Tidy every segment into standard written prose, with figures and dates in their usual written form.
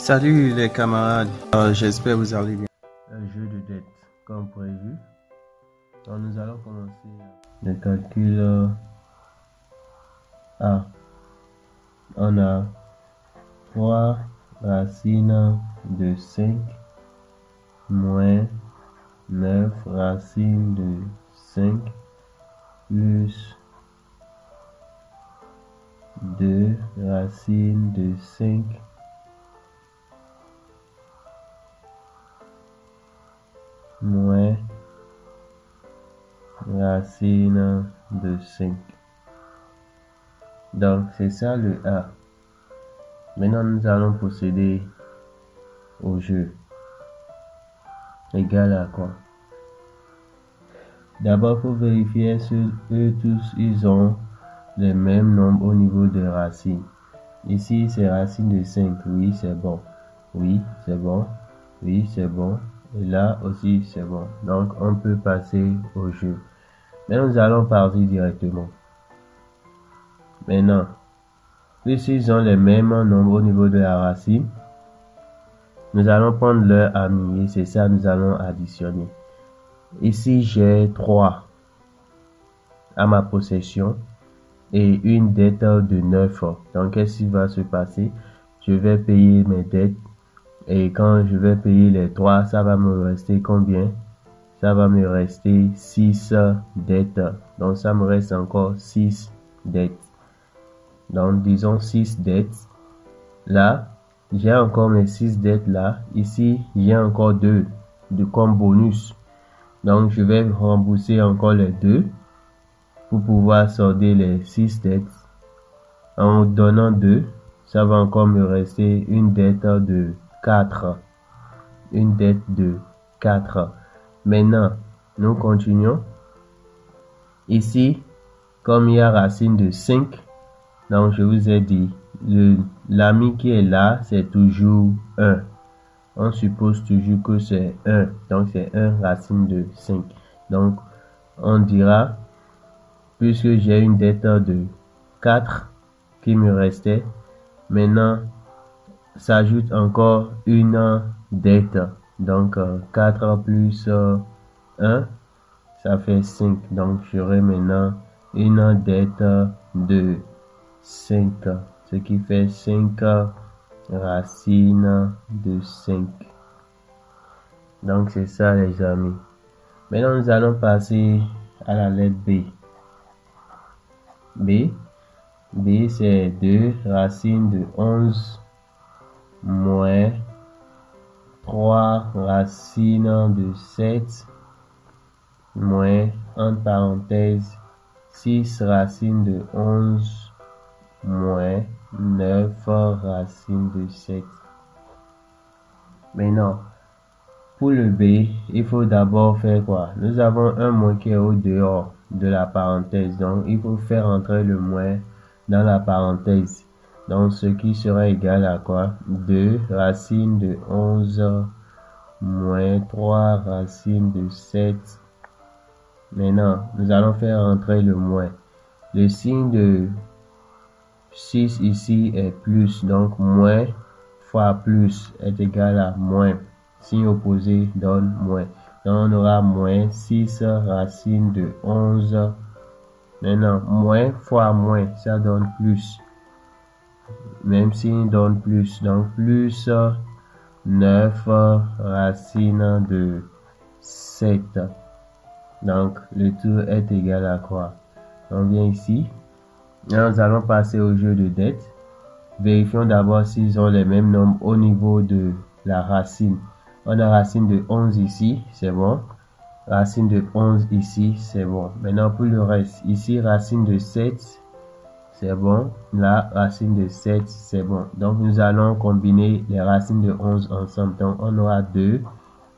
Salut les camarades, j'espère vous allez bien. Un jeu de dette comme prévu. Donc nous allons commencer le calcul A. On a 3 racines de 5 moins 9 racines de 5 plus 2 racines de 5 moins racine de 5. Donc, c'est ça le A. Maintenant, nous allons procéder au jeu. Égal à quoi? D'abord, il faut vérifier si eux tous, ils ont le même nombre au niveau de racines. Ici, c'est racine de 5. Oui, c'est bon. Oui, c'est bon. Oui, c'est bon. Et là aussi, c'est bon. Donc, on peut passer au jeu. Maintenant, nous allons partir directement. Maintenant, puisqu'ils ont le même nombre au niveau de la racine, nous allons prendre leur ami et c'est ça, nous allons additionner. Ici, j'ai 3 à ma possession et une dette de 9. Donc, qu'est-ce qui va se passer? Je vais payer mes dettes et quand je vais payer les 3, ça va me rester combien? Ça va me rester 6 dettes. Donc, ça me reste encore 6 dettes. Donc, disons 6 dettes. Là, j'ai encore mes 6 dettes là. Ici, j'ai encore 2 comme bonus. Donc, je vais rembourser encore les 2 pour pouvoir solder les 6 dettes. En donnant 2, ça va encore me rester une dette de 4. Une dette de 4. Maintenant, nous continuons. Ici, comme il y a racine de 5, donc je vous ai dit, l'ami qui est là, c'est toujours 1. On suppose toujours que c'est 1. Donc c'est 1 racine de 5. Donc on dira, puisque j'ai une dette de 4 qui me restait, maintenant s'ajoute encore une dette. Donc 4 plus 1, ça fait 5. Donc j'aurai maintenant une dette de 5, ce qui fait 5 racines de 5. Donc c'est ça les amis. Maintenant nous allons passer à la lettre B. B c'est 2 racines de 11 moins 3 racines de 7 moins entre parenthèses 6 racines de 11 moins 9 racines de 7. Maintenant, pour le B, il faut d'abord faire quoi? Nous avons un moins qui est au dehors de la parenthèse. Donc, il faut faire entrer le moins dans la parenthèse. Donc, ce qui sera égal à quoi? 2 racines de 11 moins 3 racines de 7. Maintenant, nous allons faire entrer le moins. Le signe de 6 ici est plus, donc moins fois plus est égal à moins. Signe opposé donne moins. Donc on aura moins 6 racines de 11. Maintenant, moins fois moins, ça donne plus. Même signe donne plus. Donc plus 9 racines de 7. Donc le tout est égal à quoi? On vient ici. Nous allons passer au jeu de dette. Vérifions d'abord s'ils ont les mêmes nombres au niveau de la racine. On a racine de 11 ici, c'est bon. Racine de 11 ici, c'est bon. Maintenant pour le reste, ici racine de 7, c'est bon. Là, racine de 7, c'est bon. Donc nous allons combiner les racines de 11 ensemble. Donc on aura 2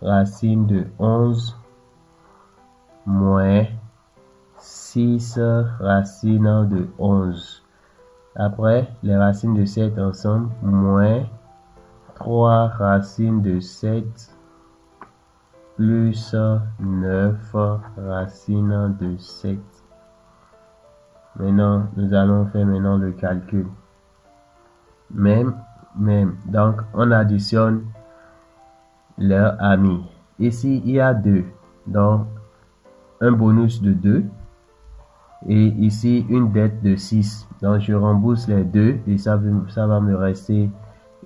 racines de 11 moins 6 racines de 11. Après, les racines de 7 ensemble, moins 3 racines de 7 plus 9 racines de 7. Maintenant, nous allons faire maintenant le calcul. Même même. Donc, on additionne leurs amis. Ici, il y a 2. Donc, un bonus de 2. Et ici, une dette de 6. Donc, je rembourse les 2 et ça va me rester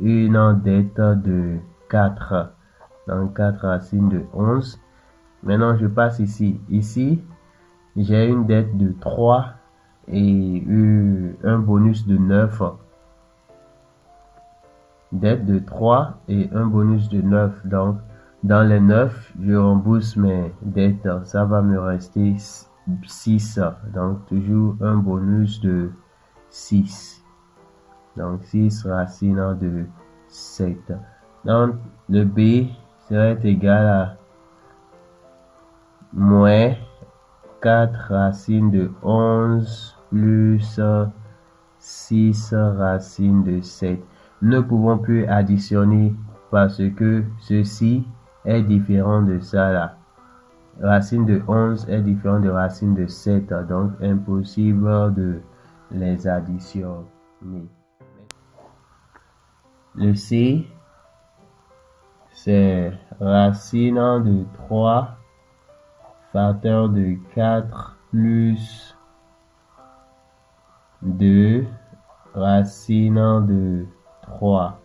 une dette de 4. Donc, 4 racines de 11. Maintenant, je passe ici. Ici, j'ai une dette de 3 et un bonus de 9. Dette de 3 et un bonus de 9. Donc, dans les 9, je rembourse mes dettes. Ça va me rester 6. Donc, toujours un bonus de 6. Donc, 6 racines de 7. Donc, le B serait égal à moins 4 racines de 11 plus 6 racines de 7. Nous ne pouvons plus additionner parce que ceci est différent de ça là. Racine de 11 est différent de racine de 7, donc impossible de les additionner. Le C, c'est racine de 3 facteur de 4 plus 2 racine de 3.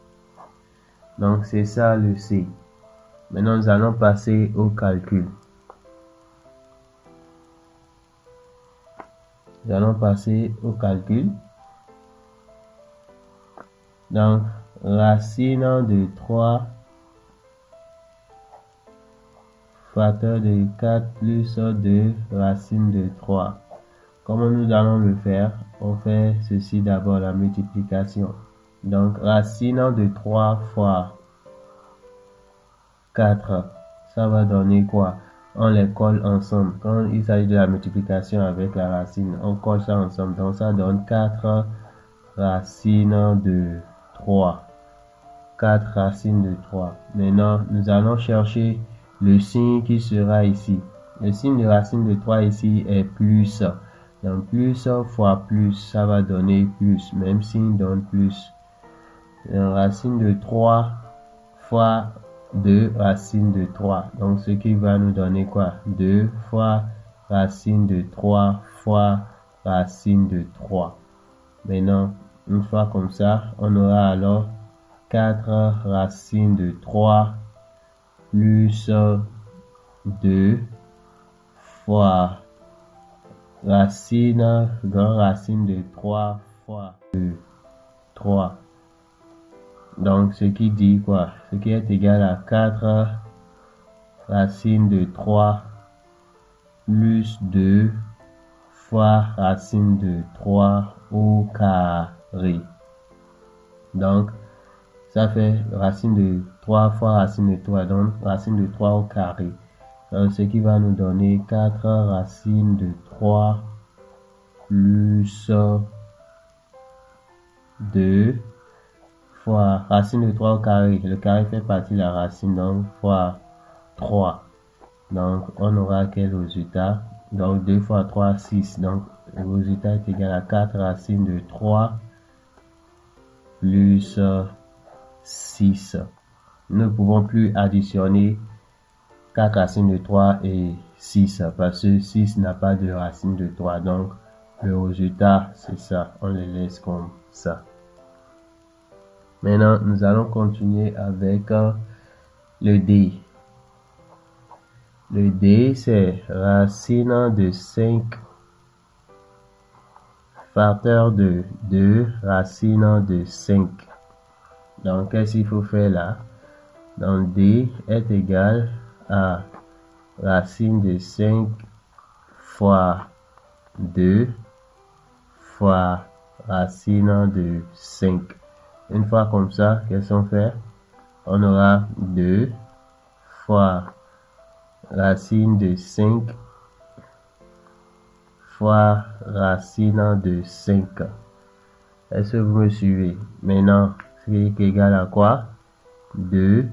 Donc, c'est ça le C. Maintenant, nous allons passer au calcul. Nous allons passer au calcul. Donc, racine de 3 facteur de 4 plus 2 racine de 3. Comment nous allons le faire? On fait ceci d'abord, la multiplication. Donc, racine de 3 fois 4, ça va donner quoi? On les colle ensemble. Quand il s'agit de la multiplication avec la racine, on colle ça ensemble. Donc, ça donne 4 racines de 3. 4 racines de 3. Maintenant, nous allons chercher le signe qui sera ici. Le signe de racine de 3 ici est plus. Donc, plus fois plus, ça va donner plus. Même signe donne plus. Racine de 3 fois 2 racine de 3. Donc, ce qui va nous donner quoi? 2 fois racine de 3 fois racine de 3. Maintenant, une fois comme ça, on aura alors 4 racines de 3 plus 2 fois grand racine de 3 fois 2, 3. Donc, ce qui dit quoi? Ce qui est égal à 4 racine de 3 plus 2 fois racine de 3 au carré. Donc, ça fait racine de 3 fois racine de 3, donc racine de 3 au carré. Donc, ce qui va nous donner 4 racines de 3 plus 2 fois racine de 3 au carré. Le carré fait partie de la racine, donc fois 3. Donc, on aura quel résultat? Donc, 2 fois 3, 6. Donc, le résultat est égal à 4 racines de 3 plus 6. Nous ne pouvons plus additionner 4 racines de 3 et 6 parce que 6 n'a pas de racine de 3. Donc, le résultat, c'est ça. On les laisse comme ça. Maintenant, nous allons continuer avec le D. Le D, c'est racine de 5 facteur de 2 racine de 5. Donc, qu'est-ce qu'il faut faire là? Donc, D est égal à racine de 5 fois 2 fois racine de 5. Une fois comme ça, qu'est-ce qu'on fait? On aura 2 fois racine de 5 fois racine de 5. Est-ce que vous me suivez? Maintenant, c'est égal à quoi? 2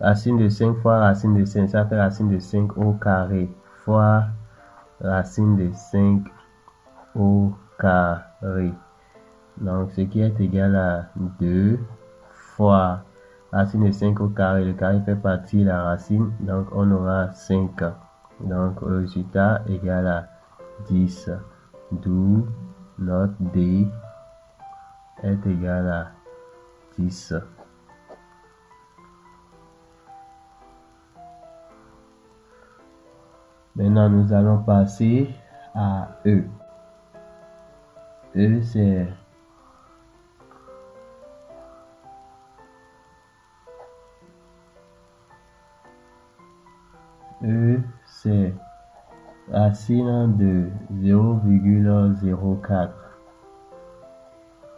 racine de 5 fois racine de 5, ça fait racine de 5 au carré fois racine de 5 au carré. Donc, ce qui est égal à 2 fois racine de 5 au carré. Le carré fait partie de la racine, donc on aura 5. Donc le résultat égal à 10, d'où notre D est égal à 10. Maintenant, nous allons passer à E. E, c'est racine de 0,04.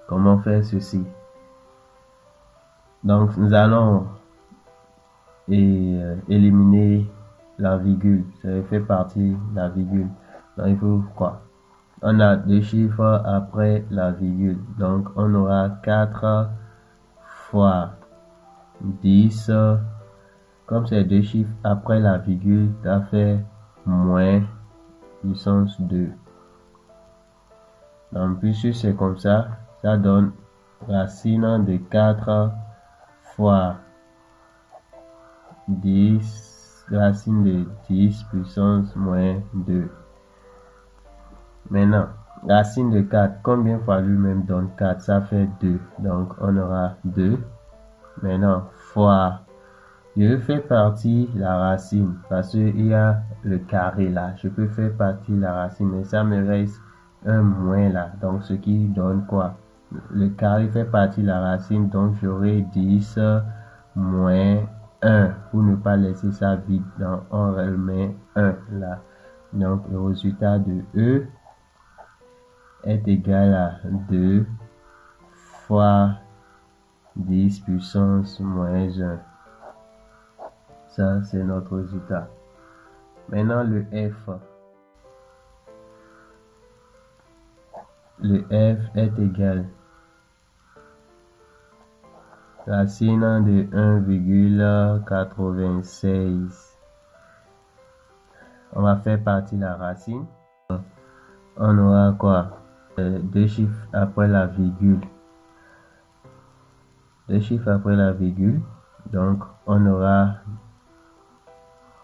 Comment faire ceci? Donc, nous allons éliminer la virgule. Ça fait partie de la virgule. Donc, il faut quoi? On a deux chiffres après la virgule. Donc, on aura 4 fois 10. Comme c'est deux chiffres après la virgule, ça fait moins puissance 2. Donc, puisque c'est comme ça, ça donne racine de 4 fois 10, racine de 10 puissance moins 2. Maintenant, racine de 4, combien fois lui-même donne 4? Ça fait 2. Donc, on aura 2. Maintenant, fois, je fais partie de la racine parce qu'il y a le carré là. Je peux faire partie de la racine, mais ça me reste un moins là. Donc, ce qui donne quoi? Le carré fait partie de la racine, donc j'aurai 10 moins 1 pour ne pas laisser ça vide. Donc, on remet 1 là. Donc, le résultat de E est égal à 2 fois 10 puissance moins 1. Ça, c'est notre résultat. Maintenant, le F. Le F est égal racine de 1,96. On va faire partie de la racine. On aura quoi? Deux chiffres après la virgule. Deux chiffres après la virgule. Donc, on aura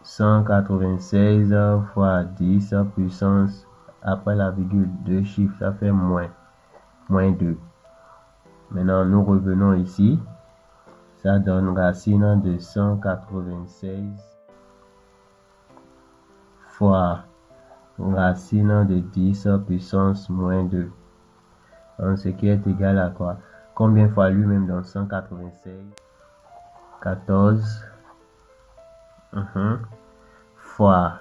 196 fois 10 puissance après la virgule. Deux chiffres, ça fait moins 2. Maintenant, nous revenons ici. Ça donne racine de 196 fois racine de 10 puissance moins 2. Donc, ce qui est égal à quoi? Combien fois lui-même dans 196? 14. Fois.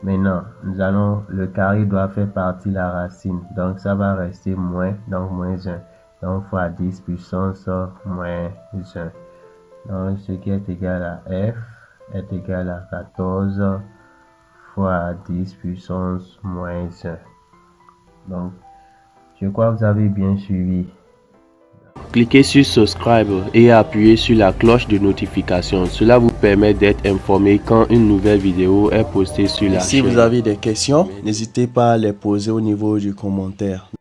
Maintenant, le carré doit faire partie de la racine. Donc, ça va rester moins, donc moins 1. Donc, fois 10 puissance moins 1. Donc, ce qui est égal à F est égal à 14 fois 10 puissance moins 1. Donc, je crois que vous avez bien suivi. Cliquez sur subscribe et appuyez sur la cloche de notification. Cela vous permet d'être informé quand une nouvelle vidéo est postée sur la chaîne. Si vous avez des questions, n'hésitez pas à les poser au niveau du commentaire.